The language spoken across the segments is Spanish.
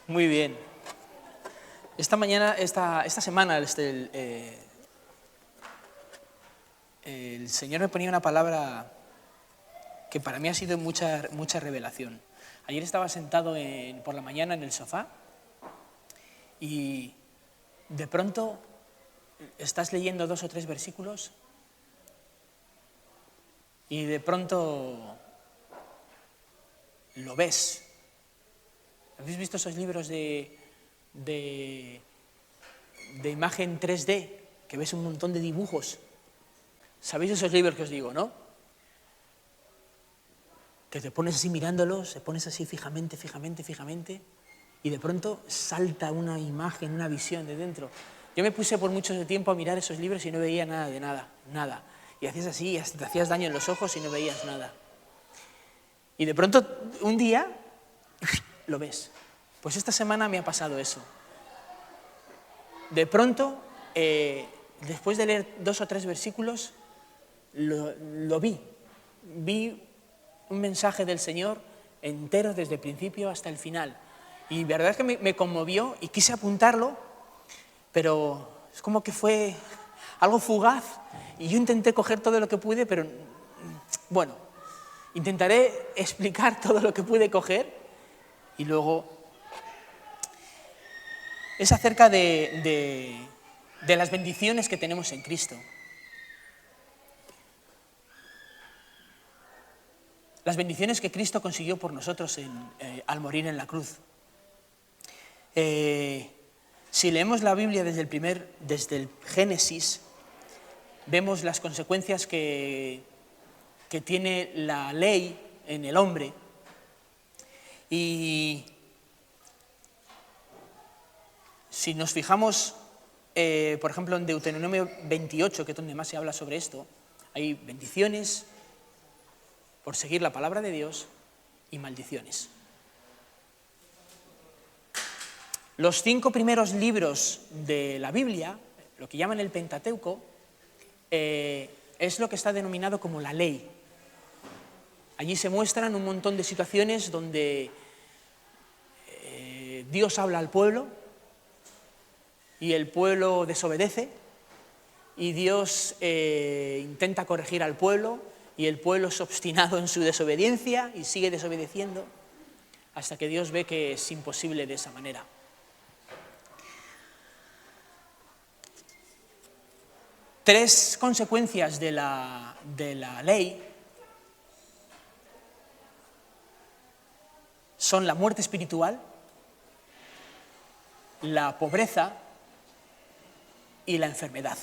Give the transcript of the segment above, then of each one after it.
Muy bien. Esta semana, el Señor me ponía una palabra que para mí ha sido mucha revelación. Ayer estaba sentado por la mañana en el sofá y de pronto estás leyendo 2 o 3 versículos y de pronto lo ves. ¿Habéis visto esos libros de imagen 3D, que ves un montón de dibujos? ¿Sabéis esos libros que os digo, no? Que te pones así mirándolos, te pones así fijamente, y de pronto salta una imagen, una visión de dentro. Yo me puse por mucho tiempo a mirar esos libros y no veía nada de nada. Y hacías así, y hasta te hacías daño en los ojos y no veías nada. Y de pronto, un día, lo ves. Pues esta semana me ha pasado eso. De pronto, después de leer 2 o 3 versículos, lo vi. Vi un mensaje del Señor entero desde el principio hasta el final. Y la verdad es que me conmovió y quise apuntarlo, pero es como que fue algo fugaz y yo intenté coger todo lo que pude, pero bueno, intentaré explicar todo lo que pude coger y luego es acerca de las bendiciones que tenemos en Cristo. Las bendiciones que Cristo consiguió por nosotros al morir en la cruz. Si leemos la Biblia desde el Génesis, vemos las consecuencias que tiene la ley en el hombre. Y si nos fijamos, por ejemplo, en Deuteronomio 28, que es donde más se habla sobre esto, hay bendiciones por seguir la palabra de Dios y maldiciones. Los 5 primeros libros de la Biblia, lo que llaman el Pentateuco, es lo que está denominado como la ley. Allí se muestran un montón de situaciones donde Dios habla al pueblo y el pueblo desobedece y Dios intenta corregir al pueblo y el pueblo es obstinado en su desobediencia y sigue desobedeciendo hasta que Dios ve que es imposible de esa manera. Tres consecuencias de la ley son la muerte espiritual, la pobreza y la enfermedad.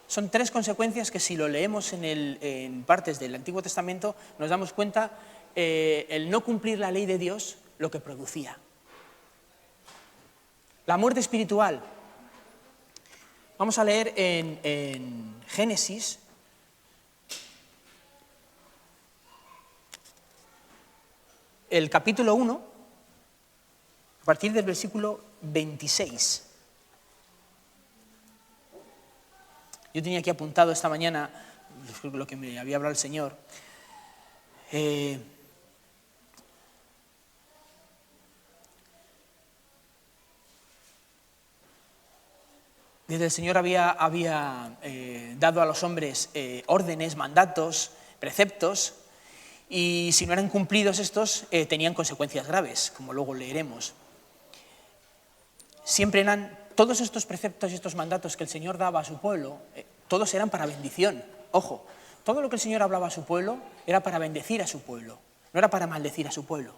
Son 3 consecuencias que si lo leemos en partes del Antiguo Testamento nos damos cuenta el no cumplir la ley de Dios lo que producía. La muerte espiritual. Vamos a leer en Génesis, el capítulo 1, a partir del versículo 26. Yo tenía aquí apuntado esta mañana lo que me había hablado el Señor. Desde el Señor había dado a los hombres órdenes, mandatos, preceptos, y si no eran cumplidos estos, tenían consecuencias graves, como luego leeremos. Siempre eran todos estos preceptos y estos mandatos que el Señor daba a su pueblo, todos eran para bendición. Ojo, todo lo que el Señor hablaba a su pueblo era para bendecir a su pueblo, no era para maldecir a su pueblo.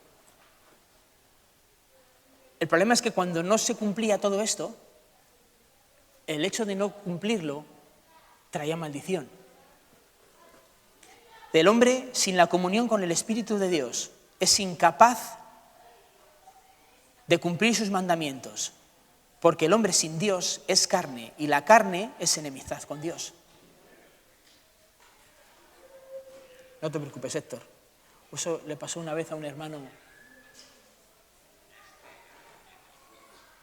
El problema es que cuando no se cumplía todo esto, el hecho de no cumplirlo traía maldición. El hombre, sin la comunión con el Espíritu de Dios, es incapaz de cumplir sus mandamientos, porque el hombre sin Dios es carne, y la carne es enemistad con Dios. No te preocupes, Héctor. Eso le pasó una vez a un hermano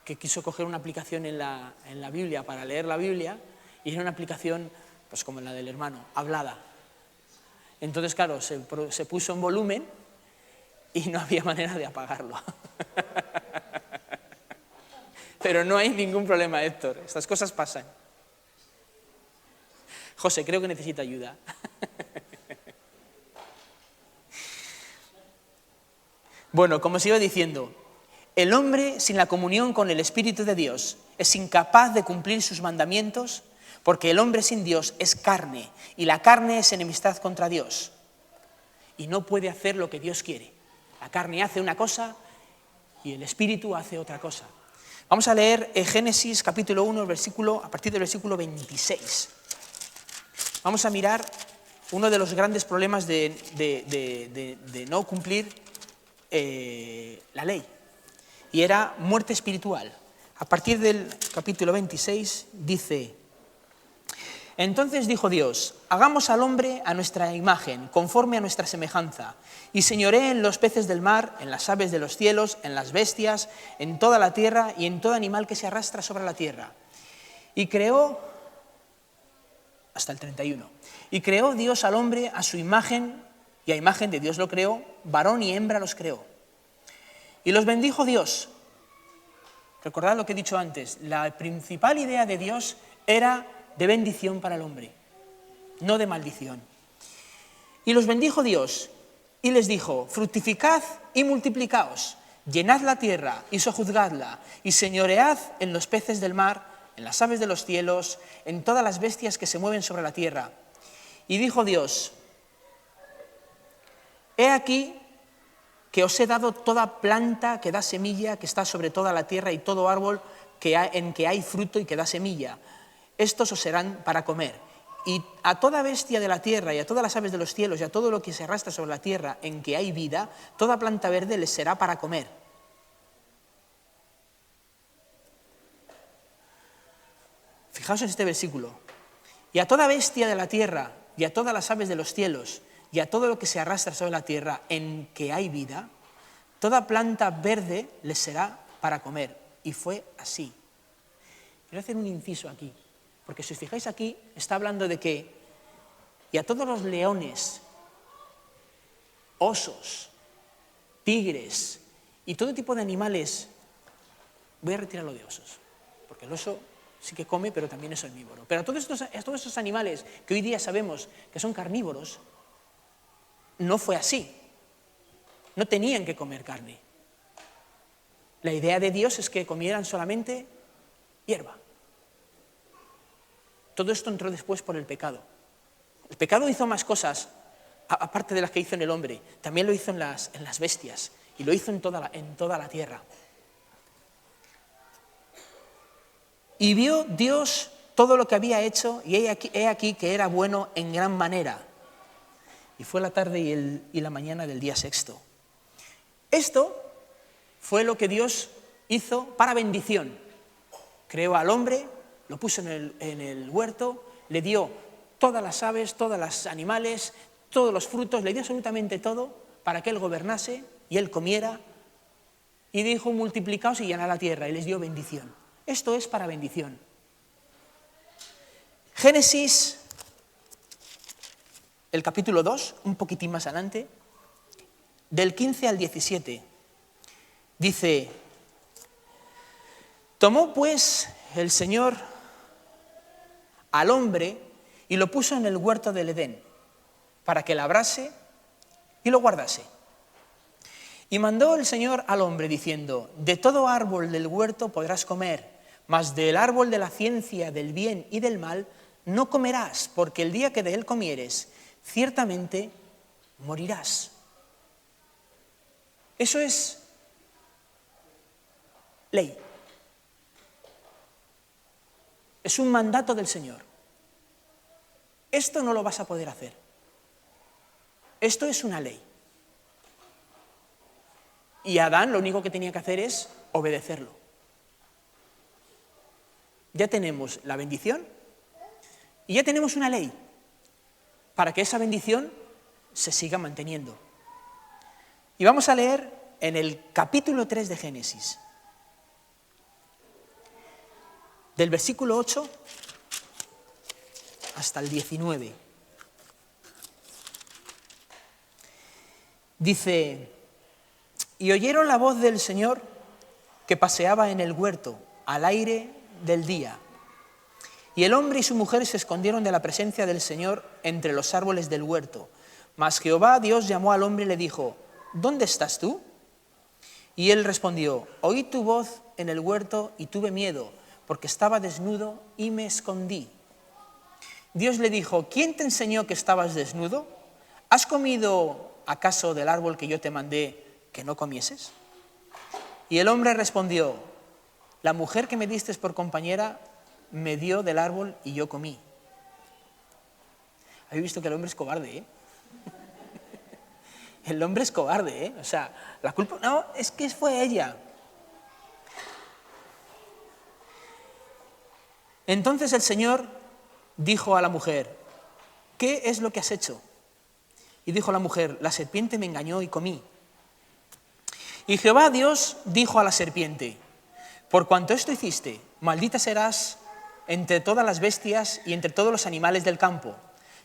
que quiso coger una aplicación en la Biblia para leer la Biblia, y era una aplicación, pues como la del hermano, hablada. Entonces, claro, se puso en volumen y no había manera de apagarlo. Pero no hay ningún problema, Héctor. Estas cosas pasan. José, creo que necesita ayuda. Bueno, como os iba diciendo, el hombre sin la comunión con el Espíritu de Dios es incapaz de cumplir sus mandamientos, porque el hombre sin Dios es carne, y la carne es enemistad contra Dios. Y no puede hacer lo que Dios quiere. La carne hace una cosa y el Espíritu hace otra cosa. Vamos a leer Génesis capítulo 1, a partir del versículo 26. Vamos a mirar uno de los grandes problemas de no cumplir la ley, y era muerte espiritual. A partir del capítulo 26 dice: entonces dijo Dios, hagamos al hombre a nuestra imagen, conforme a nuestra semejanza, y señoree en los peces del mar, en las aves de los cielos, en las bestias, en toda la tierra y en todo animal que se arrastra sobre la tierra. Y creó, hasta el 31, y creó Dios al hombre a su imagen, y a imagen de Dios lo creó, varón y hembra los creó. Y los bendijo Dios. Recordad lo que he dicho antes, la principal idea de Dios era de bendición para el hombre, no de maldición. Y los bendijo Dios y les dijo, fructificad y multiplicaos, llenad la tierra y sojuzgadla, y señoread en los peces del mar, en las aves de los cielos, en todas las bestias que se mueven sobre la tierra. Y dijo Dios, he aquí que os he dado toda planta que da semilla, que está sobre toda la tierra, y todo árbol en que hay fruto y que da semilla. Estos os serán para comer. Y a toda bestia de la tierra y a todas las aves de los cielos y a todo lo que se arrastra sobre la tierra en que hay vida, toda planta verde les será para comer. Fijaos en este versículo. Y a toda bestia de la tierra y a todas las aves de los cielos y a todo lo que se arrastra sobre la tierra en que hay vida, toda planta verde les será para comer. Y fue así. Quiero hacer un inciso aquí. Porque si os fijáis aquí, está hablando de que, y a todos los leones, osos, tigres y todo tipo de animales, voy a retirar lo de osos, porque el oso sí que come, pero también es omnívoro. Pero a todos estos animales que hoy día sabemos que son carnívoros, no fue así. No tenían que comer carne. La idea de Dios es que comieran solamente hierba. Todo esto entró después por el pecado. El pecado hizo más cosas, aparte de las que hizo en el hombre. También lo hizo en las bestias y lo hizo en toda la tierra. Y vio Dios todo lo que había hecho y he aquí que era bueno en gran manera. Y fue la tarde y la mañana del día sexto. Esto fue lo que Dios hizo para bendición. Creó al hombre, lo puso en el huerto, le dio todas las aves, todos los animales, todos los frutos, le dio absolutamente todo para que él gobernase y él comiera. Y dijo, multiplicaos y llenad la tierra, y les dio bendición. Esto es para bendición. Génesis, el capítulo 2, un poquitín más adelante, del 15 al 17, dice, tomó pues el Señor al hombre y lo puso en el huerto del Edén para que labrase y lo guardase. Y mandó el Señor al hombre diciendo, de todo árbol del huerto podrás comer, mas del árbol de la ciencia del bien y del mal no comerás, porque el día que de él comieres, ciertamente morirás. Eso es ley. Es un mandato del Señor. Esto no lo vas a poder hacer. Esto es una ley. Y Adán lo único que tenía que hacer es obedecerlo. Ya tenemos la bendición y ya tenemos una ley para que esa bendición se siga manteniendo. Y vamos a leer en el capítulo 3 de Génesis, del versículo 8 hasta el 19. Dice, y oyeron la voz del Señor que paseaba en el huerto al aire del día. Y el hombre y su mujer se escondieron de la presencia del Señor entre los árboles del huerto. Mas Jehová Dios llamó al hombre y le dijo: ¿dónde estás tú? Y él respondió: oí tu voz en el huerto y tuve miedo, porque estaba desnudo y me escondí. Dios le dijo: ¿quién te enseñó que estabas desnudo? ¿Has comido acaso del árbol que yo te mandé que no comieses? Y el hombre respondió: la mujer que me diste por compañera me dio del árbol y yo comí. ¿Habéis visto que el hombre es cobarde, eh? El hombre es cobarde, ¿eh? O sea, la culpa... No, es que fue ella. Entonces el Señor dijo a la mujer: ¿qué es lo que has hecho? Y dijo la mujer: la serpiente me engañó y comí. Y Jehová Dios dijo a la serpiente: por cuanto esto hiciste, maldita serás entre todas las bestias y entre todos los animales del campo.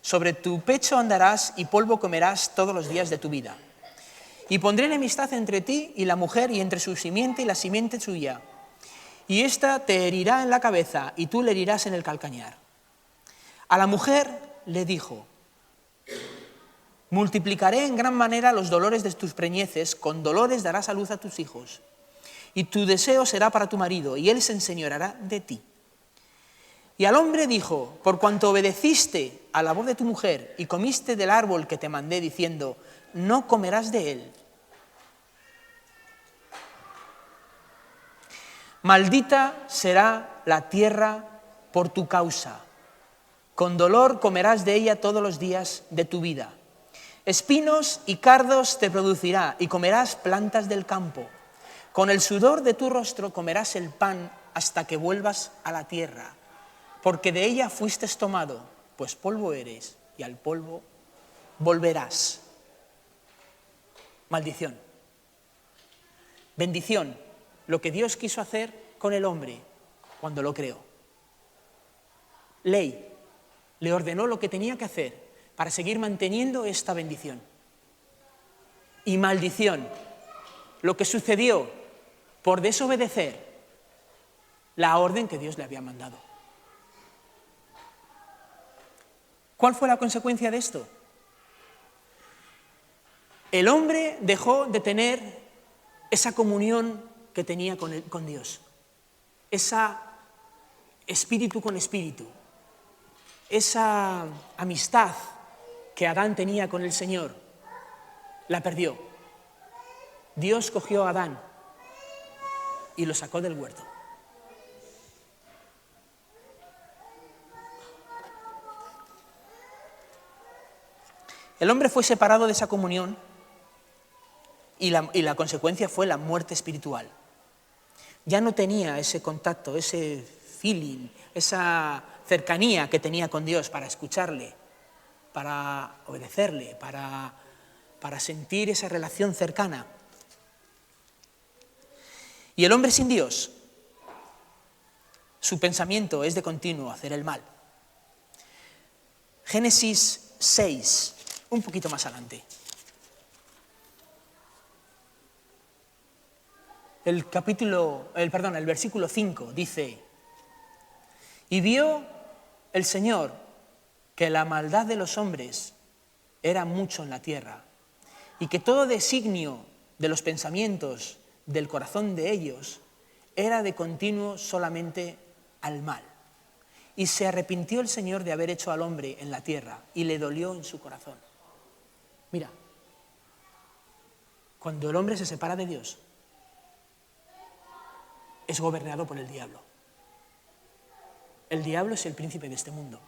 Sobre tu pecho andarás y polvo comerás todos los días de tu vida. Y pondré enemistad entre ti y la mujer, y entre su simiente y la simiente suya. Y ésta te herirá en la cabeza, y tú le herirás en el calcañar. A la mujer le dijo: multiplicaré en gran manera los dolores de tus preñeces, con dolores darás a luz a tus hijos. Y tu deseo será para tu marido, y él se enseñoreará de ti. Y al hombre dijo: por cuanto obedeciste a la voz de tu mujer y comiste del árbol que te mandé diciendo: no comerás de él, maldita será la tierra por tu causa, con dolor comerás de ella todos los días de tu vida. Espinos y cardos te producirá, y comerás plantas del campo. Con el sudor de tu rostro comerás el pan hasta que vuelvas a la tierra, porque de ella fuiste tomado, pues polvo eres, y al polvo volverás. Maldición. Bendición, lo que Dios quiso hacer con el hombre cuando lo creó. Ley, le ordenó lo que tenía que hacer para seguir manteniendo esta bendición. Y maldición, lo que sucedió por desobedecer la orden que Dios le había mandado. ¿Cuál fue la consecuencia de esto? El hombre dejó de tener esa comunión que tenía con Dios, esa espíritu con espíritu, esa amistad que Adán tenía con el Señor, la perdió. Dios cogió a Adán y lo sacó del huerto. El hombre fue separado de esa comunión y la consecuencia fue la muerte espiritual. Ya no tenía ese contacto, ese feeling, esa cercanía que tenía con Dios para escucharle, para obedecerle, para sentir esa relación cercana. Y el hombre sin Dios, su pensamiento es de continuo hacer el mal. Génesis 6. Un poquito más adelante. El versículo 5 dice: y vio el Señor que la maldad de los hombres era mucho en la tierra, y que todo designio de los pensamientos del corazón de ellos era de continuo solamente al mal. Y se arrepintió el Señor de haber hecho al hombre en la tierra, y le dolió en su corazón. Mira, cuando el hombre se separa de Dios, es gobernado por el diablo. El diablo es el príncipe de este mundo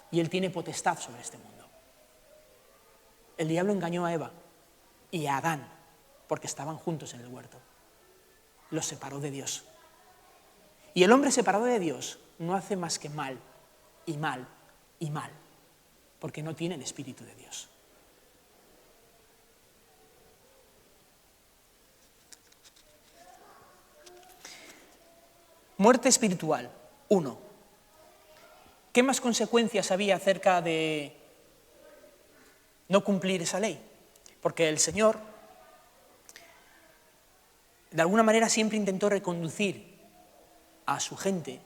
y él tiene potestad sobre este mundo. El diablo engañó a Eva y a Adán porque estaban juntos en el huerto. Los separó de Dios. Y el hombre separado de Dios no hace más que mal y mal y mal, porque no tiene el Espíritu de Dios. Muerte espiritual. 1. ¿Qué más consecuencias había acerca de no cumplir esa ley? Porque el Señor, de alguna manera, siempre intentó reconducir a su gente,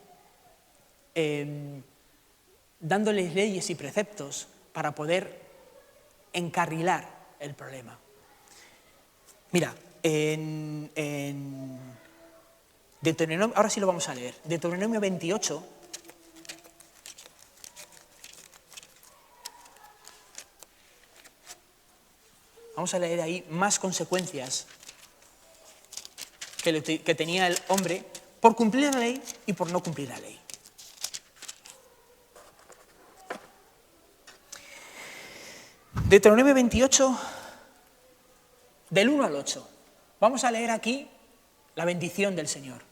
dándoles leyes y preceptos para poder encarrilar el problema. Mira, en Deuteronomio, ahora sí lo vamos a leer, Deuteronomio 28, vamos a leer ahí más consecuencias que tenía el hombre por cumplir la ley y por no cumplir la ley. Deuteronomio 28, del 1 al 8. Vamos a leer aquí la bendición del Señor.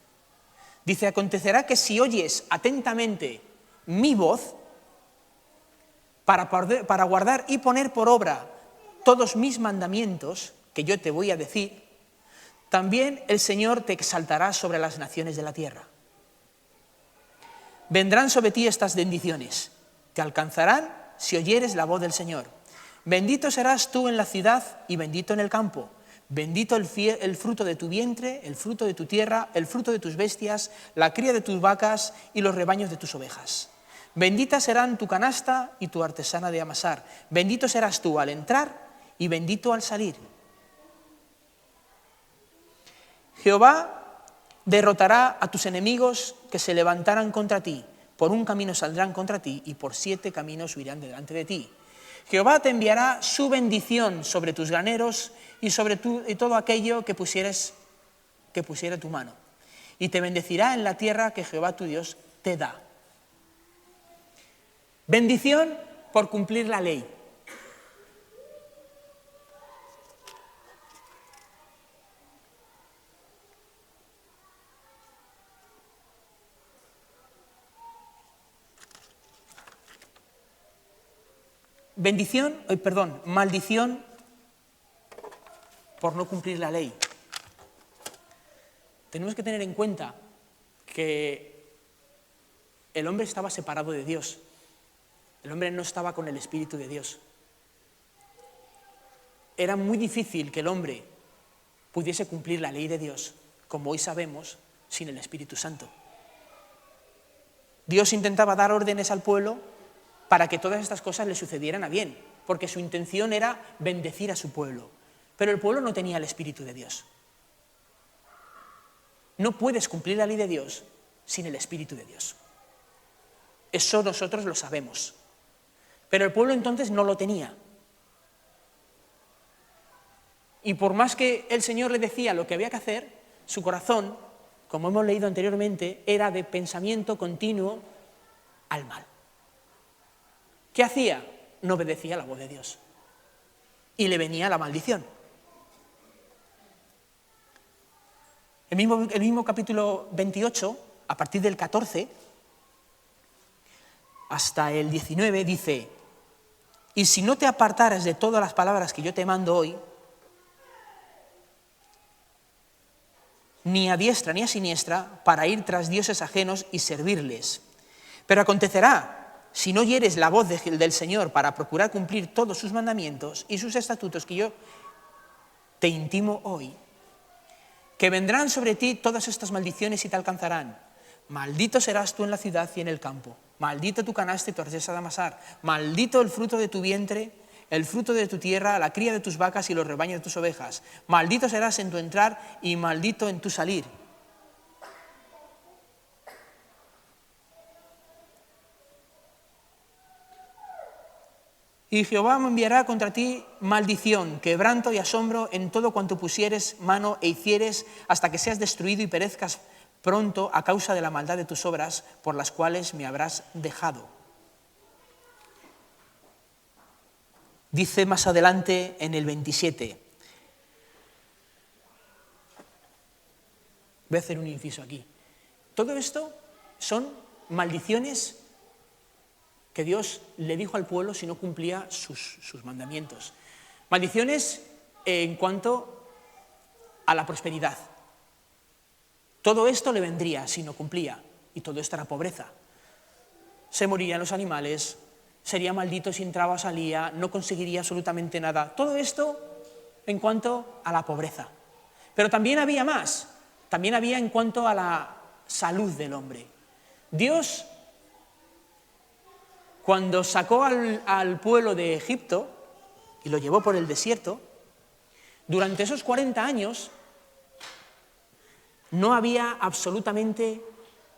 Dice, acontecerá que si oyes atentamente mi voz para guardar y poner por obra todos mis mandamientos que yo te voy a decir, también el Señor te exaltará sobre las naciones de la tierra. Vendrán sobre ti estas bendiciones, te alcanzarán si oyeres la voz del Señor. Bendito serás tú en la ciudad y bendito en el campo. Bendito el fruto de tu vientre, el fruto de tu tierra, el fruto de tus bestias, la cría de tus vacas y los rebaños de tus ovejas. Benditas serán tu canasta y tu artesana de amasar. Bendito serás tú al entrar y bendito al salir. Jehová derrotará a tus enemigos que se levantarán contra ti. Por un camino saldrán contra ti y por 7 caminos huirán delante de ti. Jehová te enviará su bendición sobre tus graneros y sobre todo aquello que pusiera tu mano. Y te bendecirá en la tierra que Jehová tu Dios te da. Bendición por cumplir la ley. Maldición por no cumplir la ley. Tenemos que tener en cuenta que el hombre estaba separado de Dios. El hombre no estaba con el Espíritu de Dios. Era muy difícil que el hombre pudiese cumplir la ley de Dios, como hoy sabemos, sin el Espíritu Santo. Dios intentaba dar órdenes al pueblo para que todas estas cosas le sucedieran a bien, porque su intención era bendecir a su pueblo. Pero el pueblo no tenía el Espíritu de Dios. No puedes cumplir la ley de Dios sin el Espíritu de Dios. Eso nosotros lo sabemos. Pero el pueblo entonces no lo tenía. Y por más que el Señor le decía lo que había que hacer, su corazón, como hemos leído anteriormente, era de pensamiento continuo al mal. ¿Qué hacía? No obedecía la voz de Dios. Y le venía la maldición. El mismo capítulo 28, a partir del 14 hasta el 19, dice: y si no te apartaras de todas las palabras que yo te mando hoy, ni a diestra ni a siniestra, para ir tras dioses ajenos y servirles. Pero acontecerá, si no oyeres la voz del Señor para procurar cumplir todos sus mandamientos y sus estatutos que yo te intimo hoy, que vendrán sobre ti todas estas maldiciones y te alcanzarán. Maldito serás tú en la ciudad y en el campo. Maldito tu canasta y tu artesa de amasar. Maldito el fruto de tu vientre, el fruto de tu tierra, la cría de tus vacas y los rebaños de tus ovejas. Maldito serás en tu entrar y maldito en tu salir. Y Jehová me enviará contra ti maldición, quebranto y asombro en todo cuanto pusieres mano e hicieres, hasta que seas destruido y perezcas pronto a causa de la maldad de tus obras, por las cuales me habrás dejado. Dice más adelante en el 27. Voy a hacer un inciso aquí. Todo esto son maldiciones que Dios le dijo al pueblo si no cumplía sus mandamientos. Maldiciones en cuanto a la prosperidad. Todo esto le vendría si no cumplía, y todo esto era pobreza. Se morirían los animales, sería maldito si entraba o salía, no conseguiría absolutamente nada. Todo esto en cuanto a la pobreza. Pero también había más. También había en cuanto a la salud del hombre. Dios, cuando sacó al pueblo de Egipto y lo llevó por el desierto, durante esos 40 años no había absolutamente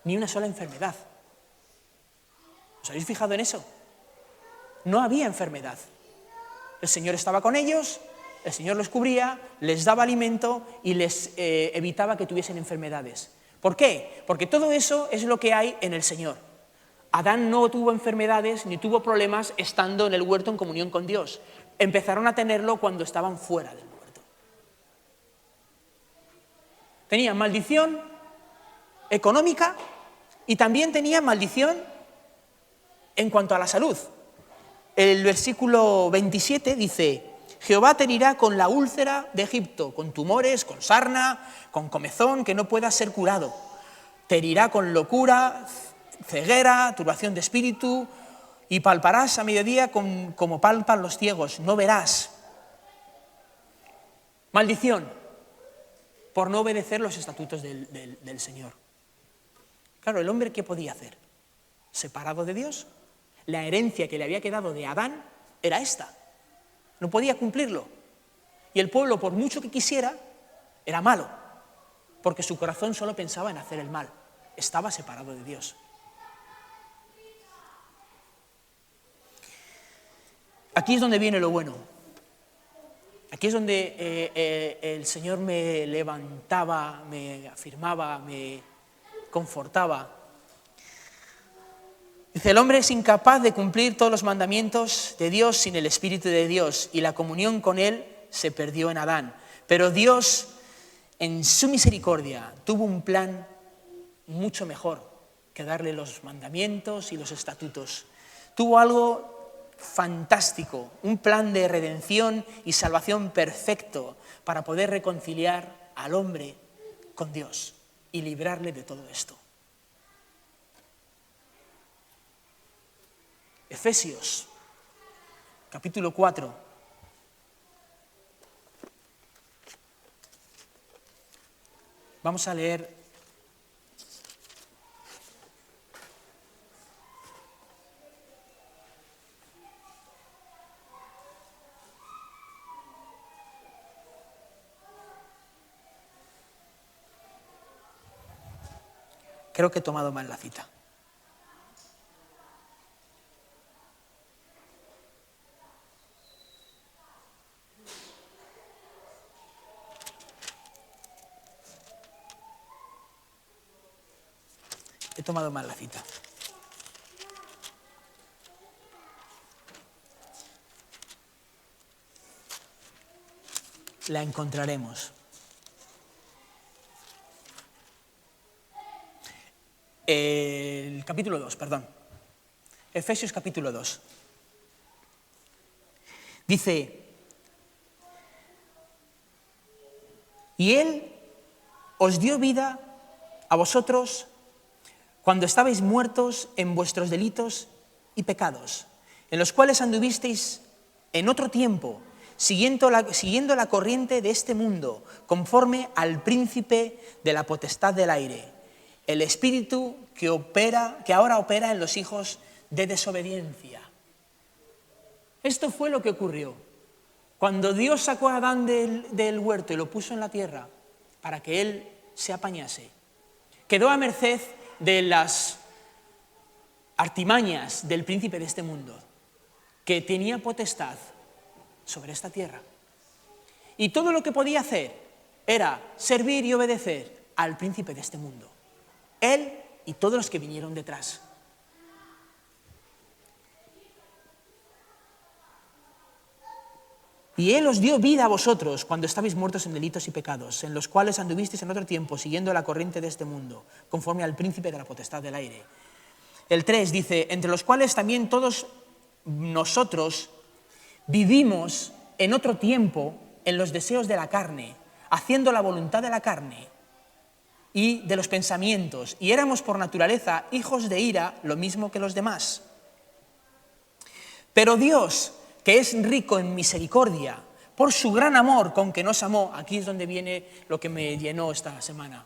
ni una sola enfermedad. ¿Os habéis fijado en eso? No había enfermedad. El Señor estaba con ellos, el Señor los cubría, les daba alimento y les evitaba que tuviesen enfermedades. ¿Por qué? Porque todo eso es lo que hay en el Señor. Adán no tuvo enfermedades ni tuvo problemas estando en el huerto en comunión con Dios. Empezaron a tenerlo cuando estaban fuera del huerto. Tenían maldición económica y también tenían maldición en cuanto a la salud. El versículo 27 dice: Jehová te herirá con la úlcera de Egipto, con tumores, con sarna, con comezón que no pueda ser curado. Te herirá con locura, ceguera, turbación de espíritu, y palparás a mediodía como palpan los ciegos, no verás. Maldición por no obedecer los estatutos del Señor. Claro, el hombre, ¿qué podía hacer? Separado de Dios. La herencia que le había quedado de Adán era esta. No podía cumplirlo. Y el pueblo, por mucho que quisiera, era malo, porque su corazón solo pensaba en hacer el mal. Estaba separado de Dios. Aquí es donde viene lo bueno. Aquí es donde el Señor me levantaba, me afirmaba, me confortaba. Dice: el hombre es incapaz de cumplir todos los mandamientos de Dios sin el Espíritu de Dios, y la comunión con Él se perdió en Adán. Pero Dios, en su misericordia, tuvo un plan mucho mejor que darle los mandamientos y los estatutos. Tuvo algo fantástico, un plan de redención y salvación perfecto para poder reconciliar al hombre con Dios y librarle de todo esto. Efesios, capítulo 4. Vamos a leer creo que he tomado mal la cita. He tomado mal la cita. La encontraremos. El capítulo 2, perdón. Efesios capítulo 2. Dice: y Él os dio vida a vosotros cuando estabais muertos en vuestros delitos y pecados, en los cuales anduvisteis en otro tiempo, siguiendo la corriente de este mundo, conforme al príncipe de la potestad del aire, el espíritu que ahora opera en los hijos de desobediencia. Esto fue lo que ocurrió. Cuando Dios sacó a Adán del huerto y lo puso en la tierra para que él se apañase, quedó a merced de las artimañas del príncipe de este mundo, que tenía potestad sobre esta tierra. Y todo lo que podía hacer era servir y obedecer al príncipe de este mundo, él y todos los que vinieron detrás. Y Él os dio vida a vosotros cuando estabais muertos en delitos y pecados, en los cuales anduvisteis en otro tiempo, siguiendo la corriente de este mundo, conforme al príncipe de la potestad del aire. El 3 dice: entre los cuales también todos nosotros vivimos en otro tiempo en los deseos de la carne, haciendo la voluntad de la carne y de los pensamientos, y éramos por naturaleza hijos de ira, lo mismo que los demás. Pero Dios, que es rico en misericordia, por su gran amor con que nos amó, aquí es donde viene lo que me llenó esta semana,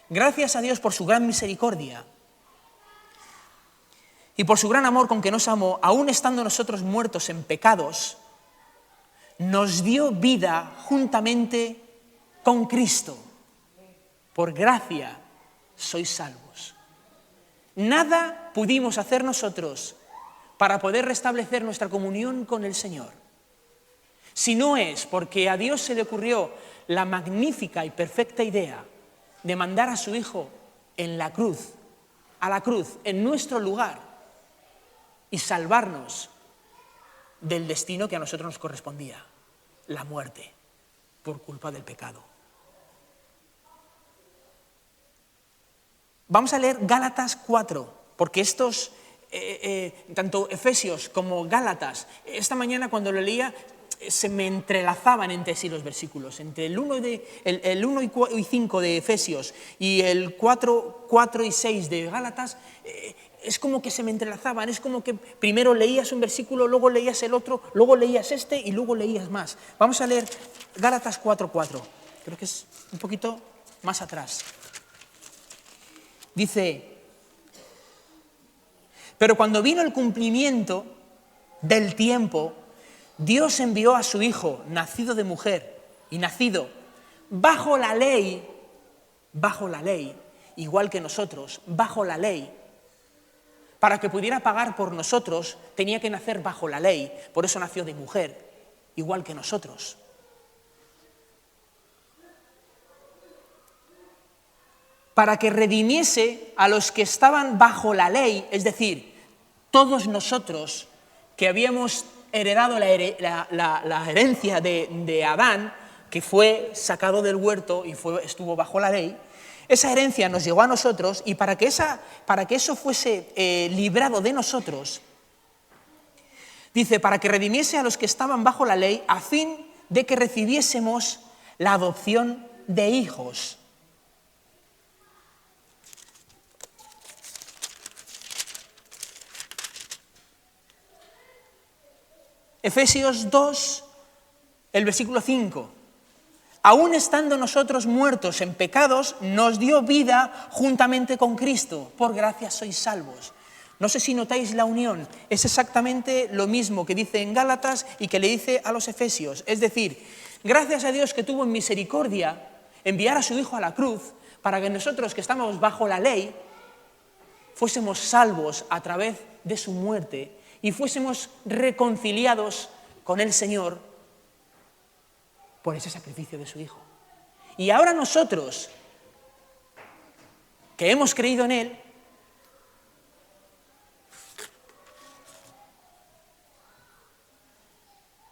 Gracias a Dios por su gran misericordia y por su gran amor con que nos amó, aún estando nosotros muertos en pecados, nos dio vida juntamente con Cristo. Por gracia sois salvos. Nada pudimos hacer nosotros para poder restablecer nuestra comunión con el Señor, si no es porque a Dios se le ocurrió la magnífica y perfecta idea de mandar a su Hijo a la cruz, en nuestro lugar, y salvarnos del destino que a nosotros nos correspondía, la muerte, por culpa del pecado. Vamos a leer Gálatas 4, porque estos, tanto Efesios como Gálatas, esta mañana cuando lo leía, se me entrelazaban entre sí los versículos, entre el 1 y 5 de Efesios y el 4 y 6 de Gálatas, es como que se me entrelazaban, es como que primero leías un versículo, luego leías el otro, luego leías este y luego leías más. Vamos a leer Gálatas 4:4, creo que es un poquito más atrás. Dice: pero cuando vino el cumplimiento del tiempo, Dios envió a su Hijo, nacido de mujer y nacido bajo la ley, igual que nosotros, bajo la ley. Para que pudiera pagar por nosotros, tenía que nacer bajo la ley, por eso nació de mujer, igual que nosotros. Para que redimiese a los que estaban bajo la ley, es decir, todos nosotros que habíamos heredado la herencia de Adán, que fue sacado del huerto y estuvo bajo la ley. Esa herencia nos llegó a nosotros, y para que eso fuese librado de nosotros, dice, para que redimiese a los que estaban bajo la ley, a fin de que recibiésemos la adopción de hijos. Efesios 2, el versículo 5. Aún estando nosotros muertos en pecados, nos dio vida juntamente con Cristo. Por gracia sois salvos. No sé si notáis la unión. Es exactamente lo mismo que dice en Gálatas y que le dice a los Efesios. Es decir, gracias a Dios que tuvo en misericordia enviar a su Hijo a la cruz para que nosotros que estamos bajo la ley fuésemos salvos a través de su muerte y fuésemos reconciliados con el Señor por ese sacrificio de su Hijo. Y ahora nosotros, que hemos creído en Él,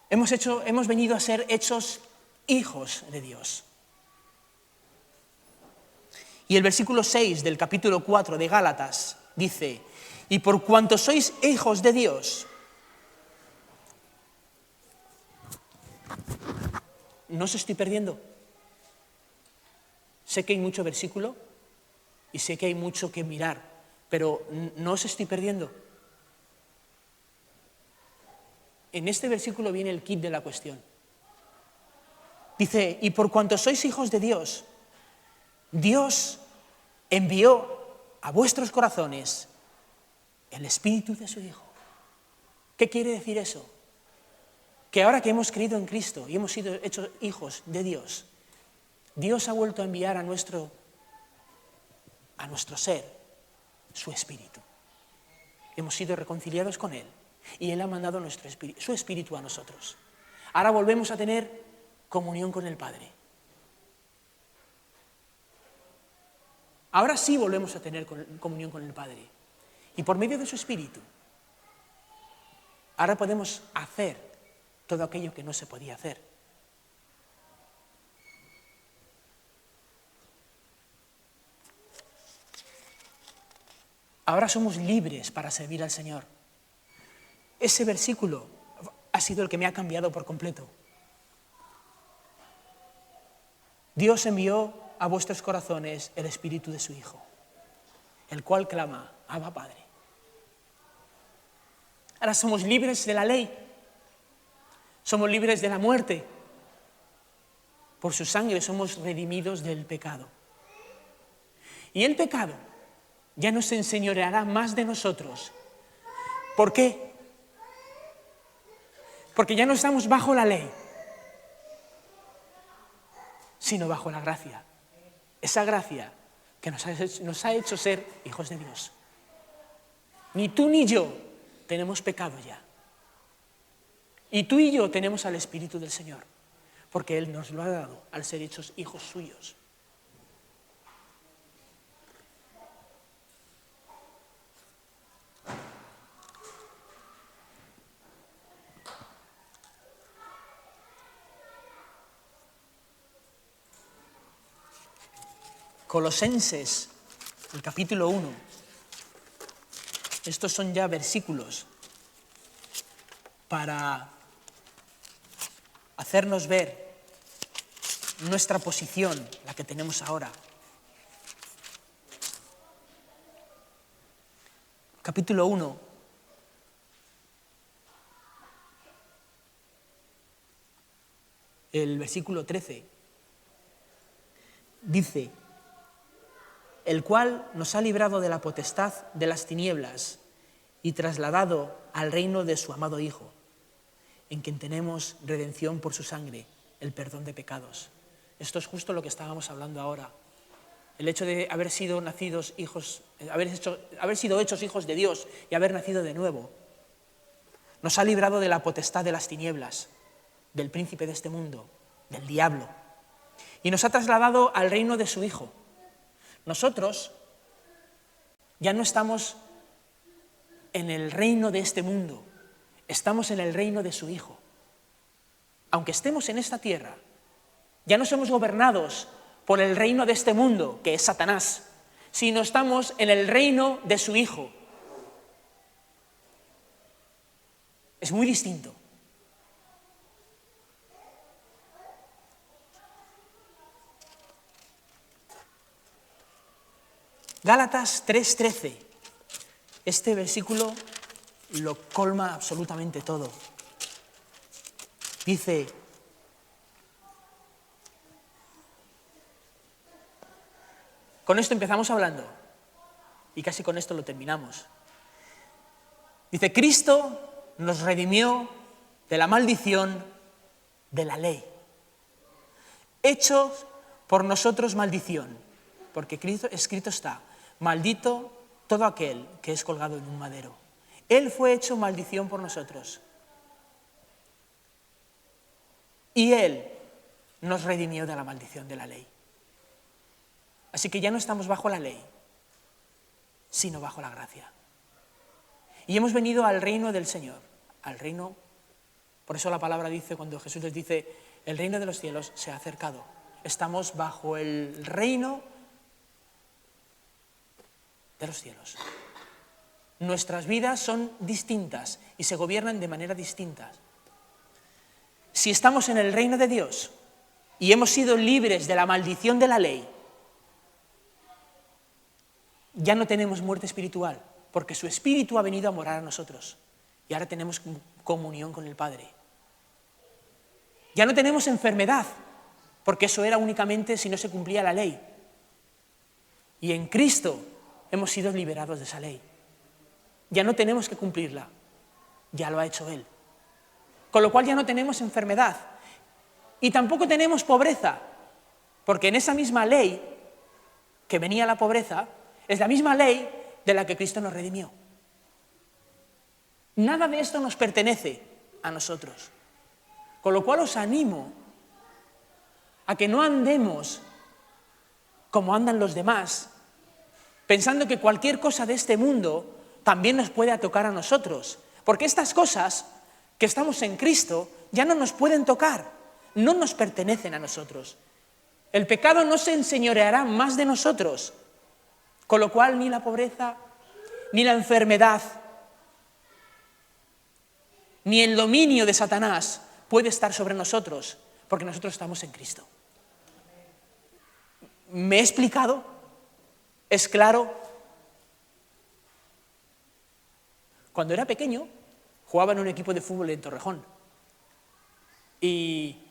hemos venido a ser hechos hijos de Dios. Y el versículo 6 del capítulo 4 de Gálatas dice: y por cuanto sois hijos de Dios, no os estoy perdiendo. Sé que hay mucho versículo y sé que hay mucho que mirar, pero no os estoy perdiendo. En este versículo viene el quid de la cuestión. Dice, y por cuanto sois hijos de Dios, Dios envió a vuestros corazones el Espíritu de su Hijo. ¿Qué quiere decir eso? Que ahora que hemos creído en Cristo y hemos sido hechos hijos de Dios, Dios ha vuelto a enviar a nuestro ser su Espíritu. Hemos sido reconciliados con Él y Él ha mandado su Espíritu a nosotros. Ahora volvemos a tener comunión con el Padre. Ahora sí volvemos a tener comunión con el Padre. Y por medio de su Espíritu, ahora podemos hacer todo aquello que no se podía hacer. Ahora somos libres para servir al Señor. Ese versículo ha sido el que me ha cambiado por completo. Dios envió a vuestros corazones el Espíritu de su Hijo, el cual clama, Abba Padre. Ahora somos libres de la ley, somos libres de la muerte. Por su sangre somos redimidos del pecado. Y el pecado ya no se enseñoreará más de nosotros. ¿Por qué? Porque ya no estamos bajo la ley, sino bajo la gracia. Esa gracia que nos ha hecho ser hijos de Dios. Ni tú ni yo tenemos pecado ya. Y tú y yo tenemos al Espíritu del Señor, porque Él nos lo ha dado al ser hechos hijos suyos. Colosenses, el capítulo 1. Estos son ya versículos para hacernos ver nuestra posición, la que tenemos ahora. Capítulo 1. El versículo 13. Dice: el cual nos ha librado de la potestad de las tinieblas y trasladado al reino de su amado Hijo, en quien tenemos redención por su sangre, el perdón de pecados. Esto es justo lo que estábamos hablando ahora. El hecho de haber sido nacidos hijos, haber sido hechos hijos de Dios y haber nacido de nuevo, nos ha librado de la potestad de las tinieblas, del príncipe de este mundo, del diablo, y nos ha trasladado al reino de su Hijo. Nosotros ya no estamos en el reino de este mundo, estamos en el reino de su Hijo. Aunque estemos en esta tierra, ya no somos gobernados por el reino de este mundo, que es Satanás, sino estamos en el reino de su Hijo. Es muy distinto. Gálatas 3:13. Este versículo lo colma absolutamente todo. Dice: con esto empezamos hablando y casi con esto lo terminamos. Dice: Cristo nos redimió de la maldición de la ley, hecho por nosotros maldición, porque escrito está: maldito todo aquel que es colgado en un madero. Él fue hecho maldición por nosotros. Y Él nos redimió de la maldición de la ley. Así que ya no estamos bajo la ley, sino bajo la gracia. Y hemos venido al reino del Señor, al reino. Por eso la palabra dice, cuando Jesús les dice: el reino de los cielos se ha acercado. Estamos bajo el reino de los cielos. Nuestras vidas son distintas y se gobiernan de manera distinta. Si estamos en el reino de Dios y hemos sido libres de la maldición de la ley, ya no tenemos muerte espiritual, porque su Espíritu ha venido a morar a nosotros y ahora tenemos comunión con el Padre. Ya no tenemos enfermedad, porque eso era únicamente si no se cumplía la ley. Y en Cristo hemos sido liberados de esa ley. Ya no tenemos que cumplirla, ya lo ha hecho Él. Con lo cual ya no tenemos enfermedad y tampoco tenemos pobreza, porque en esa misma ley que venía la pobreza, es la misma ley de la que Cristo nos redimió. Nada de esto nos pertenece a nosotros. Con lo cual os animo a que no andemos como andan los demás, pensando que cualquier cosa de este mundo también nos puede tocar a nosotros. Porque estas cosas que estamos en Cristo ya no nos pueden tocar, no nos pertenecen a nosotros. El pecado no se enseñoreará más de nosotros, con lo cual ni la pobreza, ni la enfermedad, ni el dominio de Satanás puede estar sobre nosotros, porque nosotros estamos en Cristo. ¿Me he explicado? ¿Es claro? Cuando era pequeño, jugaba en un equipo de fútbol en Torrejón. Y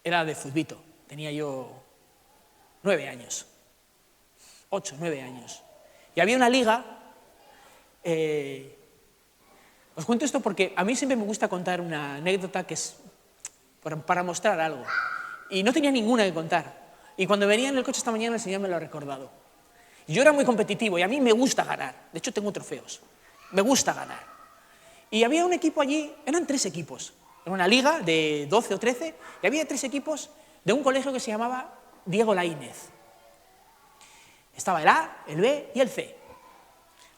era de futbito, tenía yo 9 años. 8, 9 años. Y había una liga, os cuento esto porque a mí siempre me gusta contar una anécdota que es para mostrar algo. Y no tenía ninguna que contar. Y cuando venía en el coche esta mañana el Señor me lo ha recordado. Yo era muy competitivo y a mí me gusta ganar. De hecho tengo trofeos. Me gusta ganar. Y había un equipo allí, eran 3 equipos. Era una liga de 12 o 13 y había 3 equipos de un colegio que se llamaba Diego Laínez. Estaba el A, el B y el C.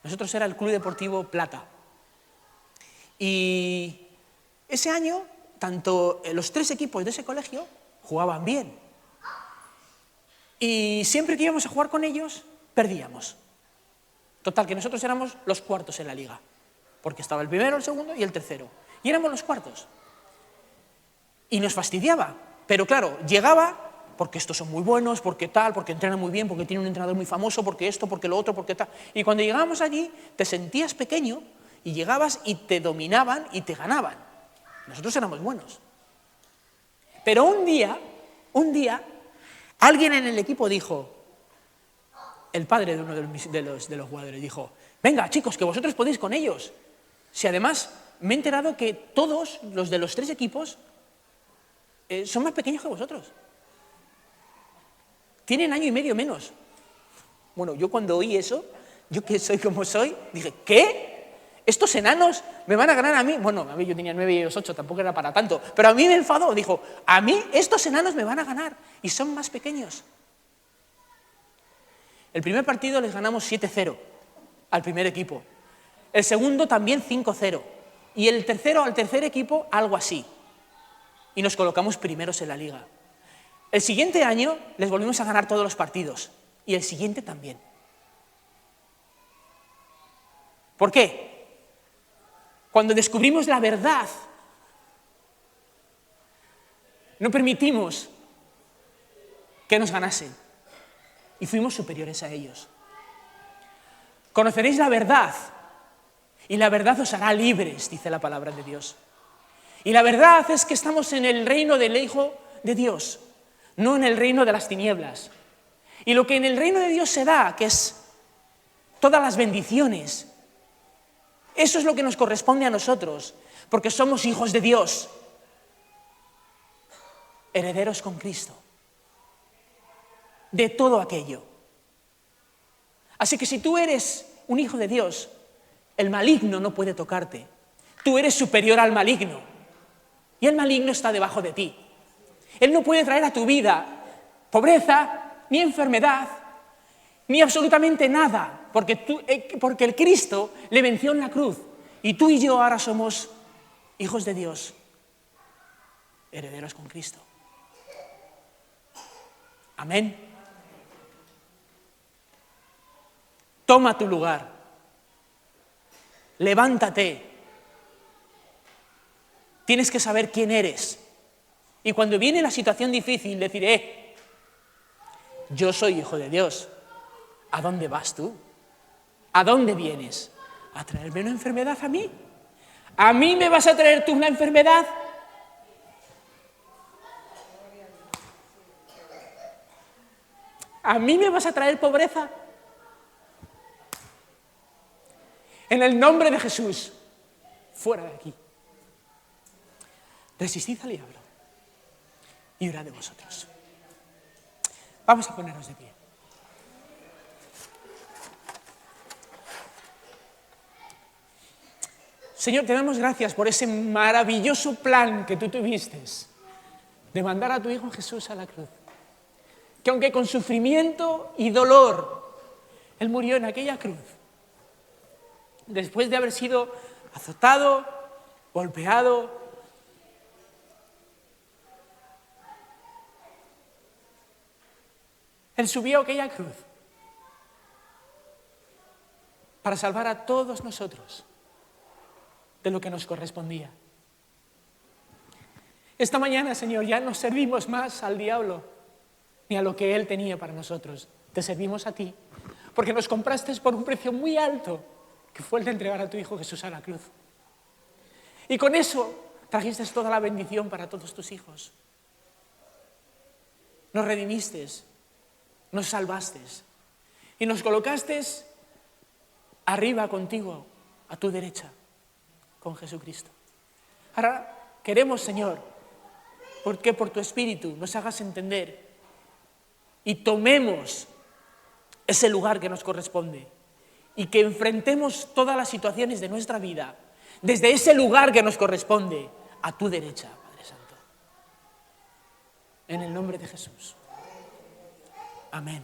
Nosotros era el Club Deportivo Plata. Y ese año, tanto los 3 equipos de ese colegio jugaban bien. Y siempre que íbamos a jugar con ellos, perdíamos. Total, que nosotros éramos los cuartos en la liga. Porque estaba el primero, el segundo y el tercero. Y éramos los cuartos. Y nos fastidiaba. Pero claro, llegaba porque estos son muy buenos, porque tal, porque entrenan muy bien, porque tienen un entrenador muy famoso, porque esto, porque lo otro, porque tal. Y cuando llegábamos allí, te sentías pequeño y llegabas y te dominaban y te ganaban. Nosotros éramos buenos. Pero un día, alguien en el equipo dijo, el padre de uno de los jugadores dijo, venga chicos, que vosotros podéis con ellos. Si además me he enterado que todos los de los 3 equipos son más pequeños que vosotros. Tienen 1 año y medio menos. Bueno, yo cuando oí eso, yo que soy como soy, dije, ¿qué? ¿Estos enanos me van a ganar a mí? Bueno, a mí yo tenía 9 y ellos 8, tampoco era para tanto. Pero a mí me enfadó, dijo, a mí estos enanos me van a ganar y son más pequeños. El primer partido les ganamos 7-0 al primer equipo. El segundo también 5-0. Y el tercero al tercer equipo algo así. Y nos colocamos primeros en la liga. El siguiente año les volvimos a ganar todos los partidos. Y el siguiente también. ¿Por qué? Cuando descubrimos la verdad, no permitimos que nos ganasen. Y fuimos superiores a ellos. Conoceréis la verdad, y la verdad os hará libres, dice la palabra de Dios. Y la verdad es que estamos en el reino del Hijo de Dios, no en el reino de las tinieblas. Y lo que en el reino de Dios se da, que es todas las bendiciones, eso es lo que nos corresponde a nosotros, porque somos hijos de Dios, herederos con Cristo, de todo aquello. Así que si tú eres un hijo de Dios, el maligno no puede tocarte. Tú eres superior al maligno y el maligno está debajo de ti. Él no puede traer a tu vida pobreza, ni enfermedad, ni absolutamente nada, porque el Cristo le venció en la cruz y tú y yo ahora somos hijos de Dios, herederos con Cristo. Amén. Toma tu lugar. Levántate. Tienes que saber quién eres. Y cuando viene la situación difícil, decir, yo soy hijo de Dios. ¿A dónde vas tú? ¿A dónde vienes? ¿A traerme una enfermedad a mí? ¿A mí me vas a traer tú una enfermedad? ¿A mí me vas a traer pobreza? En el nombre de Jesús, fuera de aquí. Resistid al diablo y huirá de vosotros. Vamos a ponernos de pie. Señor, te damos gracias por ese maravilloso plan que tú tuviste de mandar a tu Hijo Jesús a la cruz. Que aunque con sufrimiento y dolor, Él murió en aquella cruz. Después de haber sido azotado, golpeado, Él subió a aquella cruz para salvar a todos nosotros de lo que nos correspondía. Esta mañana, Señor, ya no servimos más al diablo ni a lo que Él tenía para nosotros. Te servimos a ti, porque nos compraste por un precio muy alto, que fue el de entregar a tu Hijo Jesús a la cruz. Y con eso trajiste toda la bendición para todos tus hijos. Nos redimiste, nos salvaste. y nos colocaste arriba contigo, a tu derecha, con Jesucristo. Ahora queremos, Señor, porque por tu Espíritu nos hagas entender y tomemos ese lugar que nos corresponde y que enfrentemos todas las situaciones de nuestra vida desde ese lugar que nos corresponde, a tu derecha, Padre Santo. En el nombre de Jesús. Amén.